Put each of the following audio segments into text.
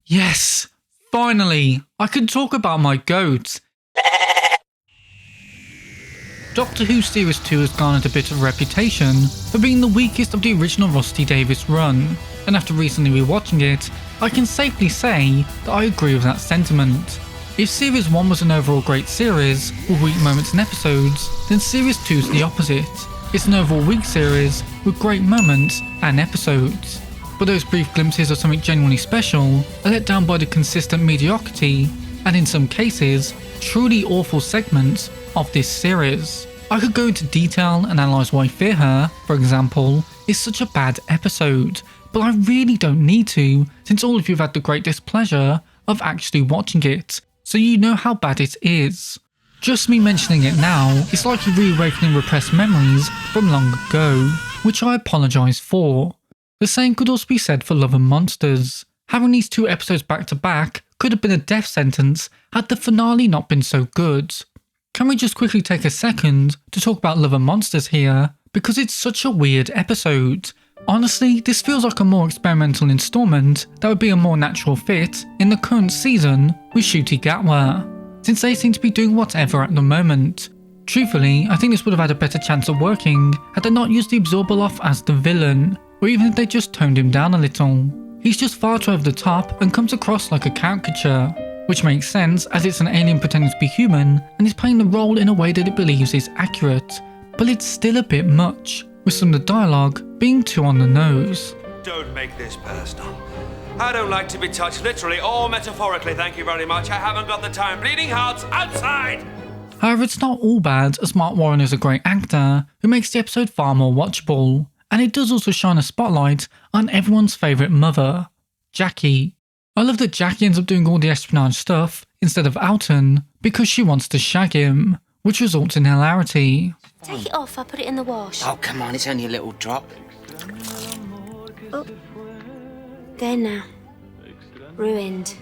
Yes, finally, I can talk about my goat. Doctor Who Series 2 has garnered a bit of a reputation for being the weakest of the original Rusty Davies run, and after recently rewatching it, I can safely say that I agree with that sentiment. If Series 1 was an overall great series, with weak moments and episodes, then Series 2 is the opposite. It's an overall weak series, with great moments and episodes. But those brief glimpses of something genuinely special are let down by the consistent mediocrity, and in some cases, truly awful segments of this series. I could go into detail and analyse why Fear Her, for example, is such a bad episode, but I really don't need to, since all of you have had the great displeasure of actually watching it, so you know how bad it is. Just me mentioning it now is like reawakening repressed memories from long ago, which I apologise for. The same could also be said for Love and Monsters. Having these two episodes back to back could have been a death sentence had the finale not been so good. Can we just quickly take a second to talk about Love and Monsters here, because it's such a weird episode. Honestly, this feels like a more experimental instalment that would be a more natural fit in the current season with Ncuti Gatwa, since they seem to be doing whatever at the moment. Truthfully, I think this would have had a better chance of working had they not used the Absorber off as the villain, or even if they just toned him down a little. He's just far too over the top and comes across like a caricature, which makes sense as it's an alien pretending to be human and is playing the role in a way that it believes is accurate, but it's still a bit much, with some of the dialogue being too on the nose. Don't make this personal. I don't like to be touched literally or metaphorically, thank you very much. I haven't got the time. Bleeding hearts outside! However, it's not all bad, as Mark Warren is a great actor who makes the episode far more watchable, and it does also shine a spotlight on everyone's favourite mother, Jackie. I love that Jackie ends up doing all the espionage stuff instead of Alton because she wants to shag him, which results in hilarity. Take it off, I'll put it in the wash. Oh, come on, it's only a little drop. Oh. There now. Ruined.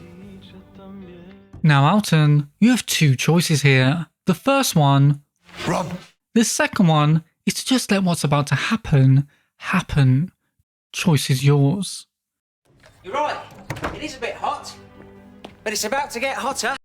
Now Alton, you have two choices here. The first one, Rob. The second one is to just let what's about to happen. Choice is yours. You're right, it is a bit hot, but it's about to get hotter.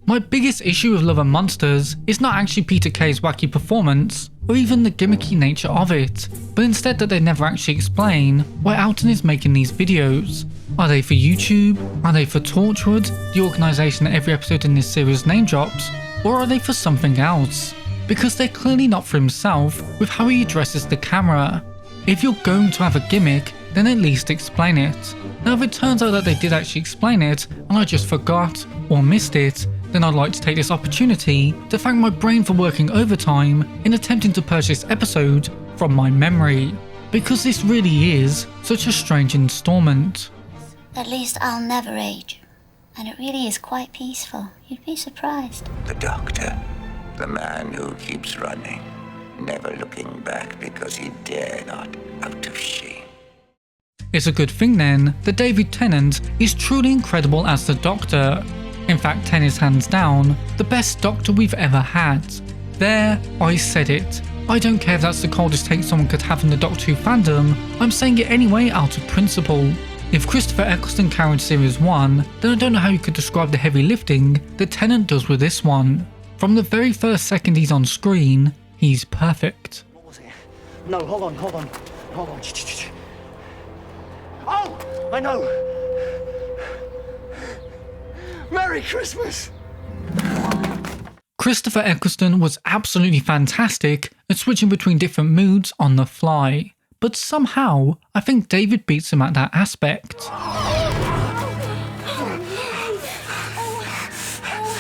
My biggest issue with Love and Monsters is not actually Peter Kay's wacky performance, or even the gimmicky nature of it, but instead that they never actually explain why Alton is making these videos. Are they for YouTube? Are they for Torchwood, the organisation that every episode in this series name drops? Or are they for something else? Because they're clearly not for himself with how he addresses the camera. If you're going to have a gimmick, then at least explain it. Now if it turns out that they did actually explain it and I just forgot or missed it, then I'd like to take this opportunity to thank my brain for working overtime in attempting to purge this episode from my memory, because this really is such a strange installment. At least I'll never age, and it really is quite peaceful. You'd be surprised. The doctor, the man who keeps running, never looking back because he dare not, out of shame. It's a good thing then that David Tennant is truly incredible as the Doctor. In fact, 10 is hands down the best Doctor we've ever had. There, I said it. I don't care if that's the coldest take someone could have in the Doctor Who fandom, I'm saying it anyway out of principle. If Christopher Eccleston carried Series 1, then I don't know how you could describe the heavy lifting that Tennant does with this one. From the very first second he's on screen, he's perfect. What was it? No, hold on. Oh, I know. Merry Christmas! Christopher Eccleston was absolutely fantastic at switching between different moods on the fly, but somehow I think David beats him at that aspect.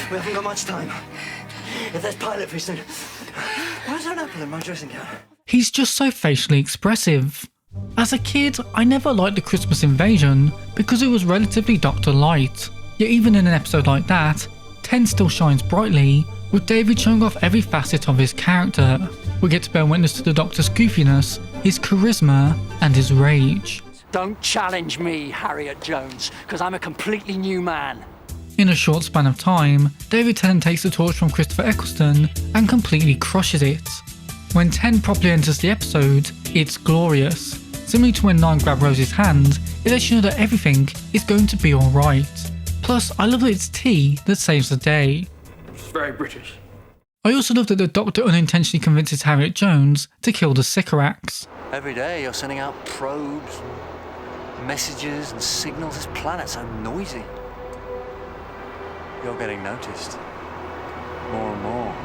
We haven't got much time. If there's pilot fish, then why is there an apple in my dressing gown? He's just so facially expressive. As a kid, I never liked the Christmas Invasion because it was relatively Doctor Light. Yet even in an episode like that, 10 still shines brightly, with David showing off every facet of his character. We get to bear witness to the Doctor's goofiness, his charisma, and his rage. Don't challenge me, Harriet Jones, because I'm a completely new man. In a short span of time, David Tennant takes the torch from Christopher Eccleston and completely crushes it. When 10 properly enters the episode, it's glorious. Similarly to when Nine grabbed Rose's hand, it lets you know that everything is going to be alright. Plus, I love that it's tea that saves the day. It's very British. I also love that the Doctor unintentionally convinces Harriet Jones to kill the Sycorax. Every day you're sending out probes, messages and signals. This planet's so noisy. You're getting noticed. More and more.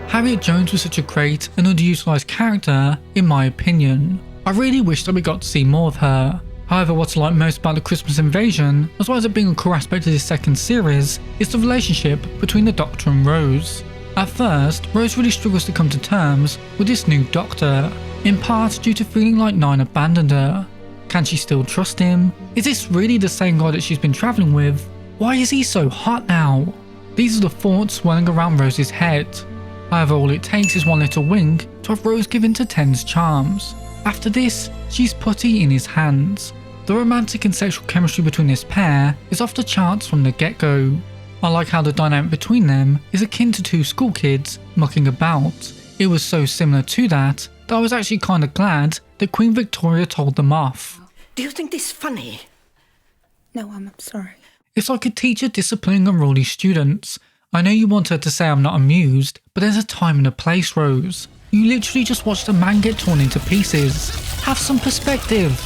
Harriet Jones was such a great and underutilised character, in my opinion. I really wish that we got to see more of her. However, what I like most about the Christmas Invasion, as well as it being a core aspect of this second series, is the relationship between the Doctor and Rose. At first, Rose really struggles to come to terms with this new Doctor, in part due to feeling like Nine abandoned her. Can she still trust him? Is this really the same guy that she's been travelling with? Why is he so hot now? These are the thoughts swirling around Rose's head. However, all it takes is one little wink to have Rose give in to Ten's charms. After this, she's putty in his hands. The romantic and sexual chemistry between this pair is off the charts from the get-go. I like how the dynamic between them is akin to two school kids mucking about. It was so similar to that I was actually kind of glad that Queen Victoria told them off. Do you think this funny? No, I'm sorry. It's like a teacher disciplining unruly students. I know you want her to say I'm not amused, but there's a time and a place, Rose. You literally just watched a man get torn into pieces. Have some perspective.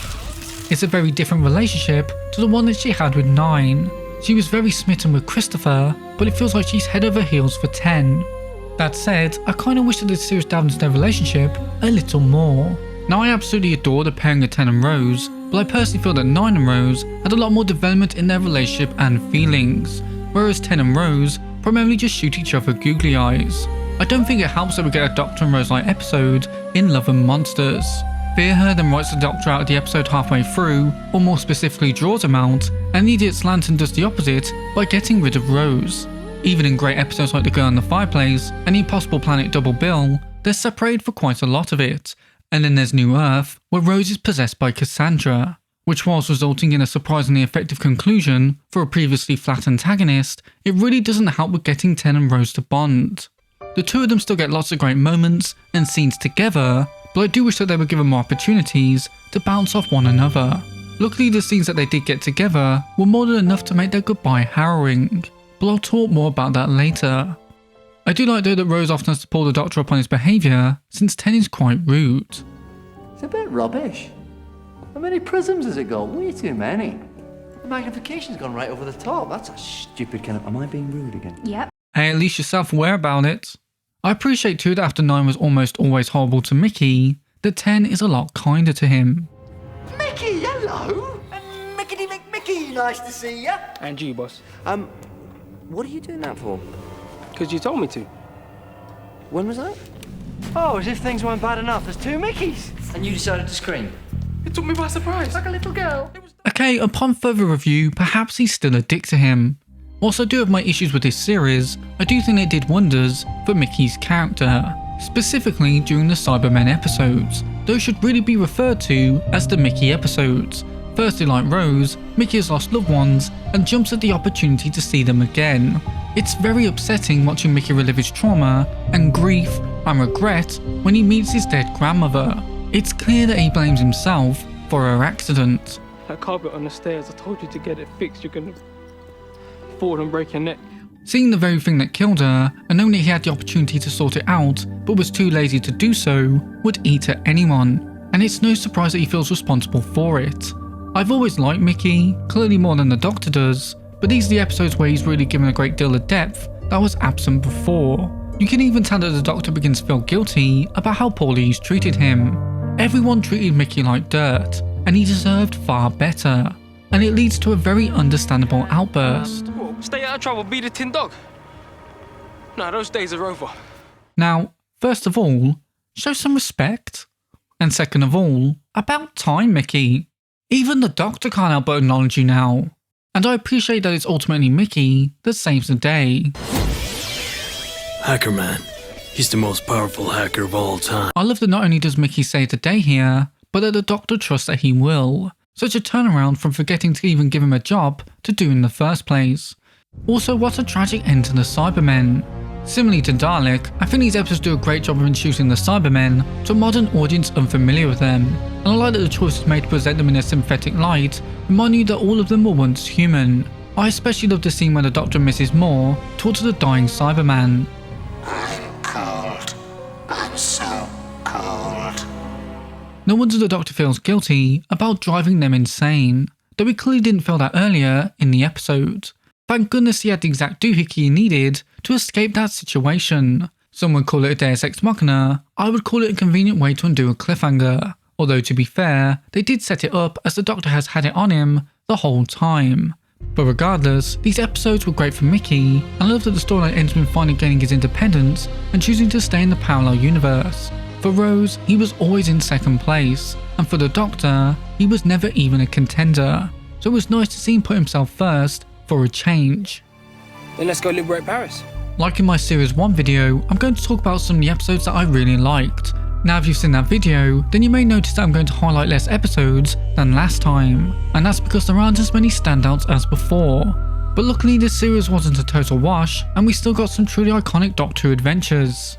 It's a very different relationship to the one that she had with Nine. She was very smitten with Christopher, but it feels like she's head over heels for Ten. That said, I kind of wish that this series delved into their relationship a little more. Now, I absolutely adore the pairing of Ten and Rose, but I personally feel that Nine and Rose had a lot more development in their relationship and feelings, whereas Ten and Rose primarily just shoot each other googly eyes. I don't think it helps that we get a Doctor and Rose-like episode in Love and Monsters. Fearher then writes the Doctor out of the episode halfway through, or more specifically draws him out, and the Idiot's Lantern does the opposite by getting rid of Rose. Even in great episodes like The Girl in the Fireplace and the Impossible Planet Double Bill, they're separated for quite a lot of it. And then there's New Earth, where Rose is possessed by Cassandra, which whilst resulting in a surprisingly effective conclusion for a previously flat antagonist, it really doesn't help with getting Ten and Rose to bond. The two of them still get lots of great moments and scenes together, but I do wish that they were given more opportunities to bounce off one another. Luckily, the scenes that they did get together were more than enough to make their goodbye harrowing, but I'll talk more about that later. I do like though that Rose often has to pull the Doctor up on his behaviour, since Ten is quite rude. It's a bit rubbish. How many prisms has it got? Way too many. The magnification's gone right over the top. That's a stupid kind of... Am I being rude again? Yep. Hey, at least you're self-aware about it. I appreciate too that after Nine was almost always horrible to Mickey, that Ten is a lot kinder to him. Mickey, hello! Mickey, nice to see ya. And you, boss. What are you doing that for? Because you told me to. When was that? Oh, as if things weren't bad enough. There's two Mickeys. And you decided to scream? It took me by surprise. Like a little girl. Okay, upon further review, perhaps he's still a dick to him. Whilst I do have my issues with this series, I do think it did wonders for Mickey's character, specifically during the Cybermen episodes. Those should really be referred to as the Mickey episodes. Firstly, like Rose, Mickey has lost loved ones and jumps at the opportunity to see them again. It's very upsetting watching Mickey relive his trauma and grief and regret when he meets his dead grandmother. It's clear that he blames himself for her accident. That carpet on the stairs, I told you to get it fixed. You're gonna fall and break your neck. Seeing the very thing that killed her, and knowing that he had the opportunity to sort it out, but was too lazy to do so, would eat at anyone, and it's no surprise that he feels responsible for it. I've always liked Mickey, clearly more than the Doctor does, but these are the episodes where he's really given a great deal of depth that was absent before. You can even tell that the Doctor begins to feel guilty about how poorly he's treated him. Everyone treated Mickey like dirt, and he deserved far better, and it leads to a very understandable outburst. Whoa, stay out of trouble, be the tin dog. No, those days are over. Now, first of all, show some respect. And second of all, about time, Mickey. Even the Doctor can't help but acknowledge you now. And I appreciate that it's ultimately Mickey that saves the day. Hacker Man. He's the most powerful hacker of all time. I love that not only does Mickey save the day here, but that the Doctor trusts that he will. Such a turnaround from forgetting to even give him a job to do in the first place. Also, what a tragic end to the Cybermen. Similarly to Dalek, I think these episodes do a great job of introducing the Cybermen to a modern audience unfamiliar with them, and I like that the choice was made to present them in a sympathetic light, reminding you that all of them were once human. I especially love the scene where the Doctor and Mrs. Moore talk to the dying Cyberman. I'm cold. I'm so cold. No wonder the Doctor feels guilty about driving them insane, though he clearly didn't feel that earlier in the episode. Thank goodness he had the exact doohickey he needed to escape that situation. Some would call it a deus ex machina, I would call it a convenient way to undo a cliffhanger, although to be fair, they did set it up as the Doctor has had it on him the whole time. But regardless, these episodes were great for Mickey, and I love that the storyline ends with him finally gaining his independence and choosing to stay in the parallel universe. For Rose, he was always in second place, and for the Doctor, he was never even a contender, so it was nice to see him put himself first for a change. Then let's go liberate Paris. Like in my Series 1 video, I'm going to talk about some of the episodes that I really liked. Now if you've seen that video, then you may notice that I'm going to highlight less episodes than last time, and that's because there aren't as many standouts as before. But luckily this series wasn't a total wash, and we still got some truly iconic Doctor Who adventures.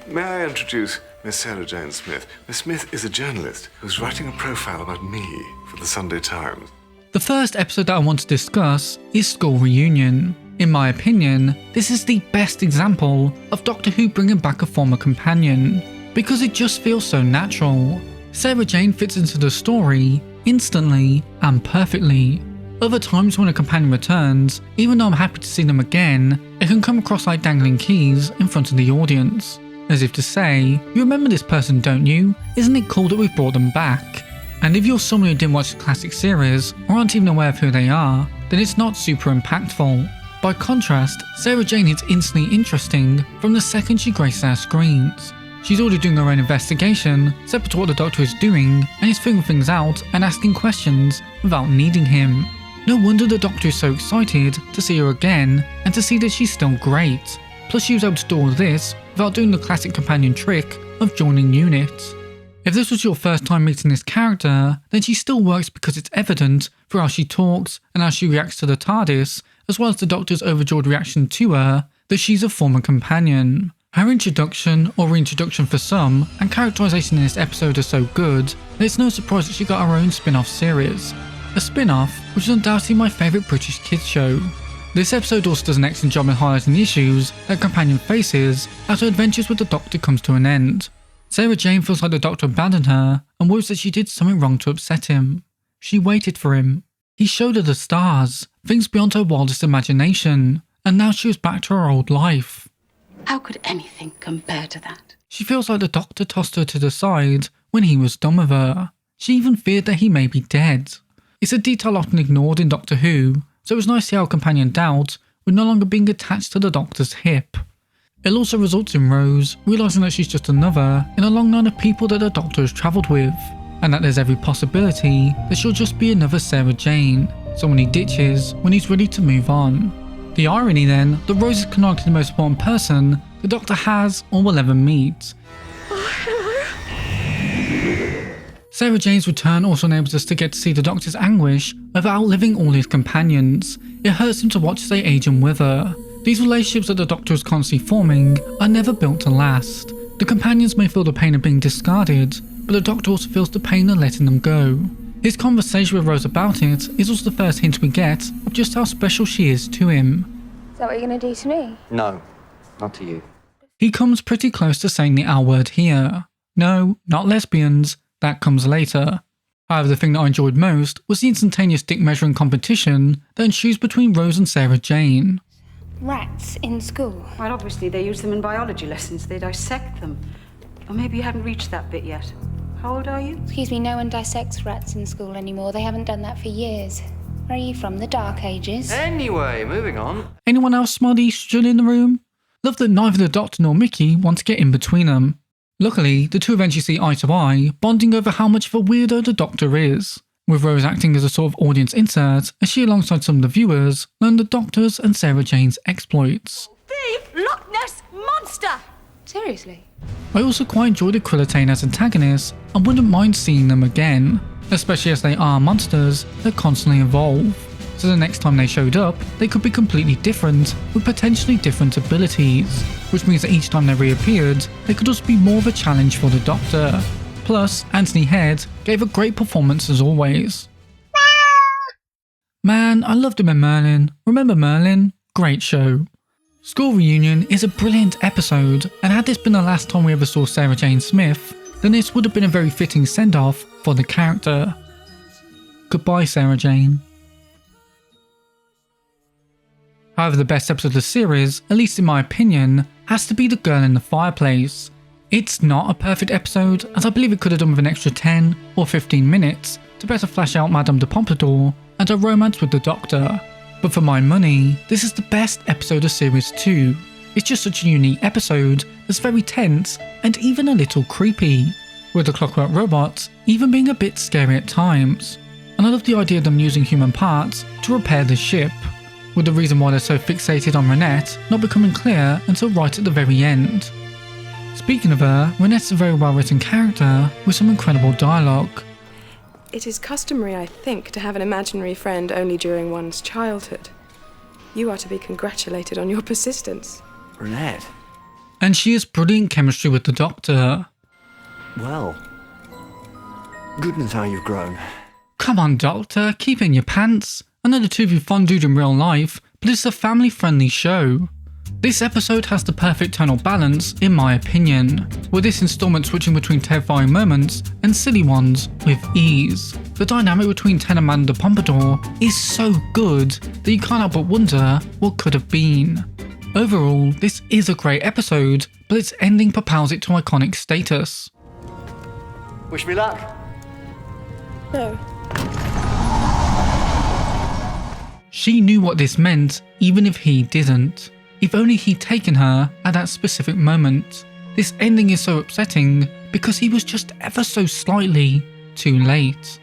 May I introduce Miss Sarah Jane Smith? Miss Smith is a journalist who's writing a profile about me for the Sunday Times. The first episode that I want to discuss is School Reunion. In my opinion, this is the best example of Doctor Who bringing back a former companion, because it just feels so natural. Sarah Jane fits into the story instantly and perfectly. Other times when a companion returns, even though I'm happy to see them again, it can come across like dangling keys in front of the audience. As if to say, you remember this person, don't you? Isn't it cool that we've brought them back? And if you're someone who didn't watch the classic series, or aren't even aware of who they are, then it's not super impactful. By contrast, Sarah Jane is instantly interesting from the second she graces our screens. She's already doing her own investigation, separate to what the Doctor is doing, and is figuring things out and asking questions without needing him. No wonder the Doctor is so excited to see her again, and to see that she's still great. Plus she was able to do all this without doing the classic companion trick of joining units. If this was your first time meeting this character, then she still works because it's evident through how she talks and how she reacts to the TARDIS, as well as the Doctor's overjoyed reaction to her, that she's a former companion. Her introduction, or reintroduction for some, and characterisation in this episode are so good that it's no surprise that she got her own spin-off series. A spin-off which is undoubtedly my favourite British kids show. This episode also does an excellent job in highlighting the issues that companion faces as her adventures with the Doctor comes to an end. Sarah Jane feels like the Doctor abandoned her and worries that she did something wrong to upset him. She waited for him. He showed her the stars, things beyond her wildest imagination, and now she was back to her old life. How could anything compare to that? She feels like the Doctor tossed her to the side when he was done with her. She even feared that he may be dead. It's a detail often ignored in Doctor Who, so it was nice to see how companion Doubt was no longer being attached to the Doctor's hip. It also results in Rose realising that she's just another in a long line of people that the Doctor has travelled with, and that there's every possibility that she'll just be another Sarah Jane, someone he ditches when he's ready to move on. The irony then, that Rose is canonically the most important person the Doctor has or will ever meet. Sarah Jane's return also enables us to get to see the Doctor's anguish over outliving all his companions. It hurts him to watch as they age and wither. These relationships that the Doctor is constantly forming are never built to last. The companions may feel the pain of being discarded, but the Doctor also feels the pain of letting them go. His conversation with Rose about it is also the first hint we get of just how special she is to him. Is that what you're going to do to me? No, not to you. He comes pretty close to saying the R word here. No, not lesbians, that comes later. However, the thing that I enjoyed most was the instantaneous dick measuring competition that ensues between Rose and Sarah Jane. Rats in school? Well, obviously they use them in biology lessons. They dissect them. Or maybe you haven't reached that bit yet. How old are you? Excuse me, no one dissects rats in school anymore. They haven't done that for years. Where are you from? The Dark Ages? Anyway, moving on. Anyone else smell the estrogen in the room? Love that neither the Doctor nor Mickey want to get in between them. Luckily, the two eventually see eye to eye, bonding over how much of a weirdo the Doctor is, with Rose acting as a sort of audience insert as she, alongside some of the viewers, learn the Doctor's and Sarah Jane's exploits. The Loch Ness Monster! Seriously? I also quite enjoyed the Krillitane as antagonists and wouldn't mind seeing them again, especially as they are monsters that constantly evolve. so the next time they showed up, they could be completely different, with potentially different abilities, which means that each time they reappeared, they could also be more of a challenge for the Doctor. Plus, Anthony Head gave a great performance as always. Man, I loved him in Merlin. Remember Merlin? Great show. School Reunion is a brilliant episode, and had this been the last time we ever saw Sarah Jane Smith, then this would have been a very fitting send-off for the character. Goodbye, Sarah Jane. However, the best episode of the series, at least in my opinion, has to be The Girl in the Fireplace. It's not a perfect episode, as I believe it could have done with an extra 10 or 15 minutes to better flesh out Madame de Pompadour and her romance with the Doctor. But for my money, this is the best episode of Series 2. It's just such a unique episode that's very tense and even a little creepy, with the clockwork robots even being a bit scary at times. And I love the idea of them using human parts to repair the ship, with the reason why they're so fixated on Renette not becoming clear until right at the very end. Speaking of her, Renette's a very well written character with some incredible dialogue. It is customary, I think, to have an imaginary friend only during one's childhood. You are to be congratulated on your persistence. Renette? And she has brilliant chemistry with the Doctor. Well, goodness how you've grown. Come on, Doctor, keep in your pants. I know the two of you fondled in real life, but it's a family-friendly show. This episode has the perfect tonal balance, in my opinion, with this installment switching between terrifying moments and silly ones with ease. The dynamic between Ten and Madame de Pompadour is so good that you can't help but wonder what could have been. Overall, this is a great episode, but its ending propels it to iconic status. Wish me luck. No. She knew what this meant, even if he didn't. If only he'd taken her at that specific moment. This ending is so upsetting because he was just ever so slightly too late.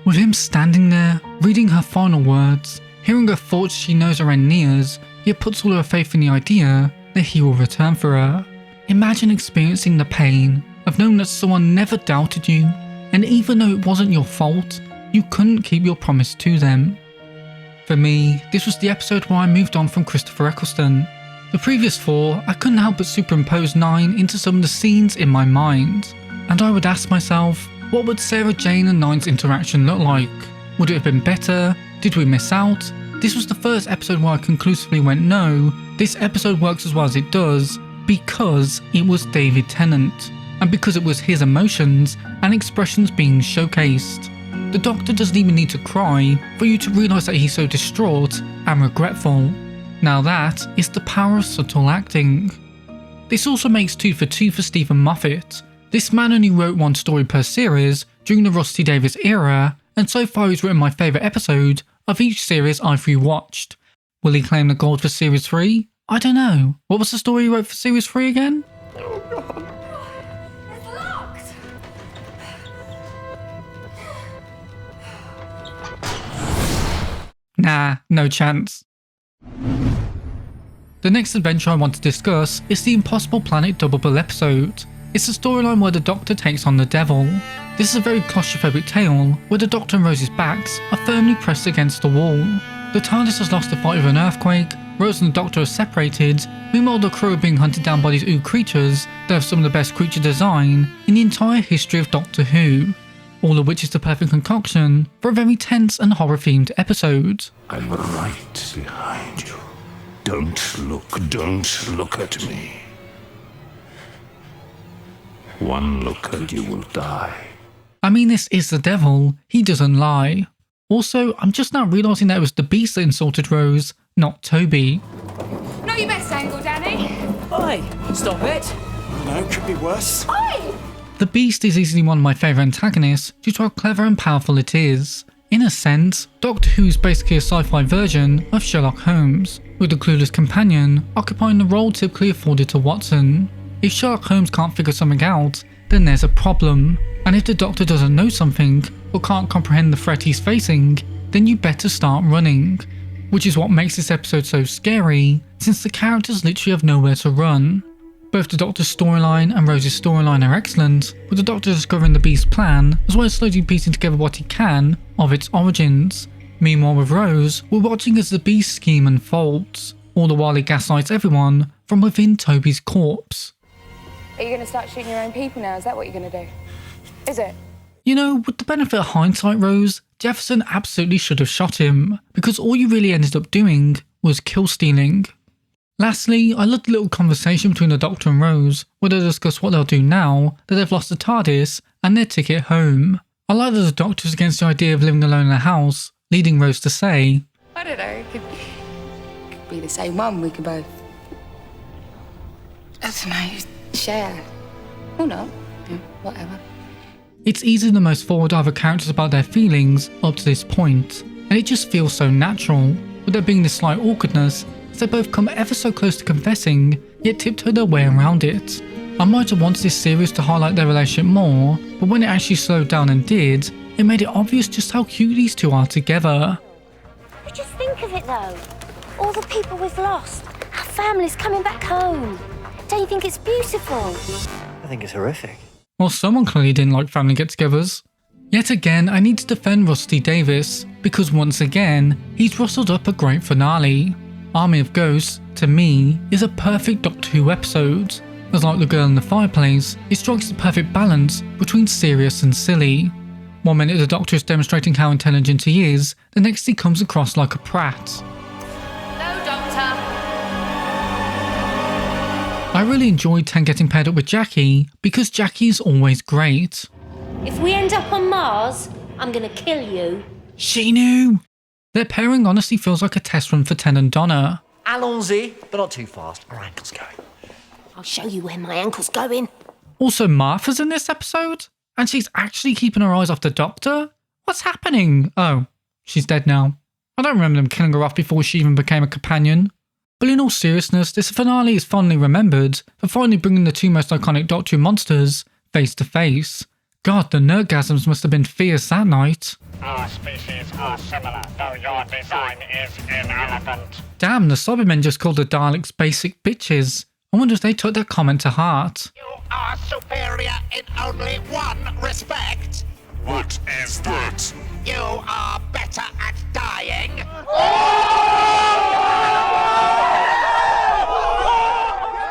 With him standing there, reading her final words, hearing her thoughts she knows are in Nia's, yet puts all her faith in the idea that he will return for her. Imagine experiencing the pain of knowing that someone never doubted you, and even though it wasn't your fault, you couldn't keep your promise to them. For me, this was the episode where I moved on from Christopher Eccleston. The previous 4, I couldn't help but superimpose 9 into some of the scenes in my mind, and I would ask myself, what would Sarah Jane and 9's interaction look like? Would it have been better? Did we miss out? This was the first episode where I conclusively went no, this episode works as well as it does because it was David Tennant, and because it was his emotions and expressions being showcased. The Doctor doesn't even need to cry for you to realise that he's so distraught and regretful. Now that is the power of subtle acting. This also makes 2 for 2 for Stephen Moffat. This man only wrote 1 story per series during the Rusty Davies era, and so far he's written my favourite episode of each series I've rewatched. Will he claim the gold for series 3? I don't know. What was the story he wrote for series 3 again? Oh God. It's locked. Nah, no chance. The next adventure I want to discuss is the Impossible Planet Double Bill episode. It's a storyline where the Doctor takes on the Devil. This is a very claustrophobic tale where the Doctor and Rose's backs are firmly pressed against the wall. The TARDIS has lost a fight with an earthquake, Rose and the Doctor are separated, meanwhile the crew are being hunted down by these Ooh creatures that have some of the best creature design in the entire history of Doctor Who. All of which is the perfect concoction for a very tense and horror themed episode. I'm right behind you. Don't look at me. One look and you will die. I mean, this is the Devil, he doesn't lie. Also, I'm just now realising that it was the Beast that insulted Rose, not Toby. Not your best angle, Danny. Oi, stop it. No, it could be worse. Oi! The Beast is easily one of my favourite antagonists due to how clever and powerful it is. In a sense, Doctor Who is basically a sci-fi version of Sherlock Holmes, with the clueless companion occupying the role typically afforded to Watson. If Sherlock Holmes can't figure something out, then there's a problem, and if the Doctor doesn't know something or can't comprehend the threat he's facing, then you better start running. Which is what makes this episode so scary, since the characters literally have nowhere to run. Both the Doctor's storyline and Rose's storyline are excellent, with the Doctor discovering the Beast's plan, as well as slowly piecing together what he can of its origins. Meanwhile with Rose, we're watching as the Beast scheme unfolds, all the while he gaslights everyone from within Toby's corpse. Are you going to start shooting your own people now? Is that what you're going to do? Is it? You know, with the benefit of hindsight, Rose, Jefferson absolutely should have shot him, because all you really ended up doing was kill stealing. Lastly, I loved the little conversation between the Doctor and Rose, where they discuss what they'll do now that they've lost the TARDIS and their ticket home. I like that the Doctor's against the idea of living alone in a house, leading Rose to say, I don't know. It could be the same one. We could both, I don't know, share. Or not. Yeah, whatever. It's easily the most forward either characters about their feelings up to this point, and it just feels so natural, with there being this slight awkwardness as they both come ever so close to confessing, yet tiptoe their way around it. I might have wanted this series to highlight their relationship more, but when it actually slowed down and did, it made it obvious just how cute these two are together. But just think of it though. All the people we've lost. Our families coming back home. Don't you think it's beautiful? I think it's horrific. Well, someone clearly didn't like family get-togethers. Yet again, I need to defend Rusty Davies, because once again, he's rustled up a great finale. Army of Ghosts, to me, is a perfect Doctor Who episode. As like The Girl in the Fireplace, it strikes the perfect balance between serious and silly. One minute the Doctor is demonstrating how intelligent he is, the next he comes across like a prat. No, Doctor. I really enjoyed Ten getting paired up with Jackie, because Jackie is always great. If we end up on Mars, I'm gonna kill you. She knew! Their pairing honestly feels like a test run for Ten and Donna. Allons-y, but not too fast. Our ankle's going. I'll show you where my ankle's going. Also, Martha's in this episode, and she's actually keeping her eyes off the Doctor? What's happening? Oh, she's dead now. I don't remember them killing her off before she even became a companion. But in all seriousness, this finale is fondly remembered for finally bringing the two most iconic Doctor Who monsters face to face. God, the nerdgasms must have been fierce that night. Our species are similar, though your design is inelegant. Damn, the Cybermen just called the Daleks basic bitches. I wonder if they took that comment to heart. You are superior in only one respect. What is that? You are better at dying.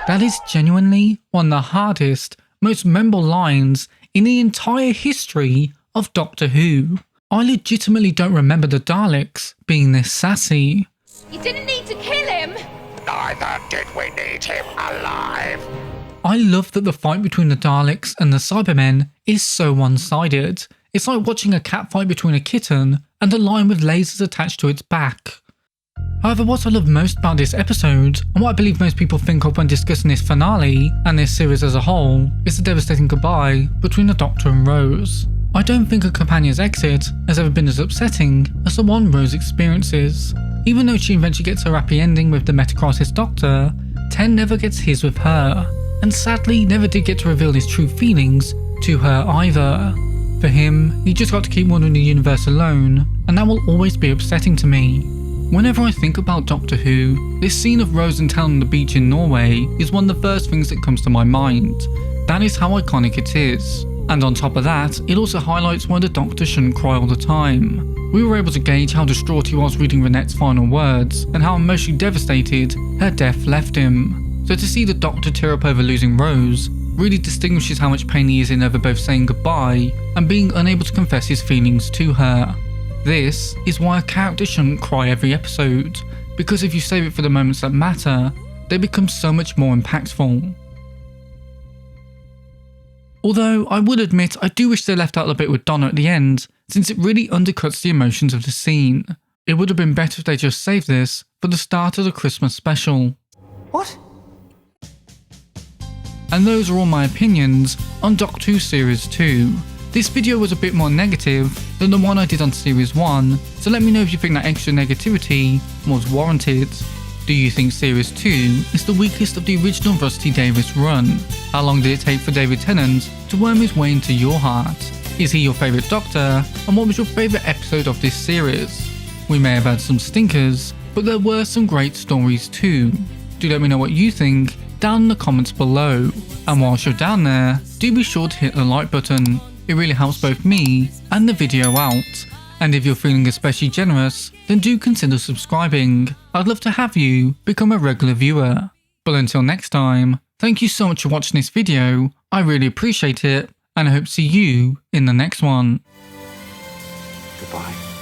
That is genuinely one of the hardest, most memorable lines in the entire history of Doctor Who. I legitimately don't remember the Daleks being this sassy. You didn't need to kill him. Neither did we need him alive. I love that the fight between the Daleks and the Cybermen is so one-sided. It's like watching a cat fight between a kitten and a lion with lasers attached to its back. However, what I love most about this episode, and what I believe most people think of when discussing this finale and this series as a whole, is the devastating goodbye between the Doctor and Rose. I don't think a companion's exit has ever been as upsetting as the one Rose experiences. Even though she eventually gets her happy ending with the Metacrisis Doctor, Ten never gets his with her, and sadly never did get to reveal his true feelings to her either. For him, he just got to keep wandering the universe alone, and that will always be upsetting to me. Whenever I think about Doctor Who, this scene of Rose and Ten on the beach in Norway is one of the first things that comes to my mind. That is how iconic it is. And on top of that, it also highlights why the Doctor shouldn't cry all the time. We were able to gauge how distraught he was reading Renette's final words, and how emotionally devastated her death left him. So to see the Doctor tear up over losing Rose really distinguishes how much pain he is in over both saying goodbye and being unable to confess his feelings to her. This is why a character shouldn't cry every episode, because if you save it for the moments that matter, they become so much more impactful. Although I would admit I do wish they left out the bit with Donna at the end, since it really undercuts the emotions of the scene. It would have been better if they just saved this for the start of the Christmas special. What? And those are all my opinions on Doctor Who Series 2. This video was a bit more negative than the one I did on Series 1, so let me know if you think that extra negativity was warranted. Do you think Series 2 is the weakest of the original Rusty Davies run? How long did it take for David Tennant to worm his way into your heart? Is he your favourite Doctor, and what was your favourite episode of this series? We may have had some stinkers, but there were some great stories too. Do let me know what you think down in the comments below. And whilst you're down there, do be sure to hit the like button. It really helps both me and the video out. And if you're feeling especially generous, then do consider subscribing. I'd love to have you become a regular viewer. But until next time, thank you so much for watching this video, I really appreciate it, and I hope to see you in the next one. Goodbye.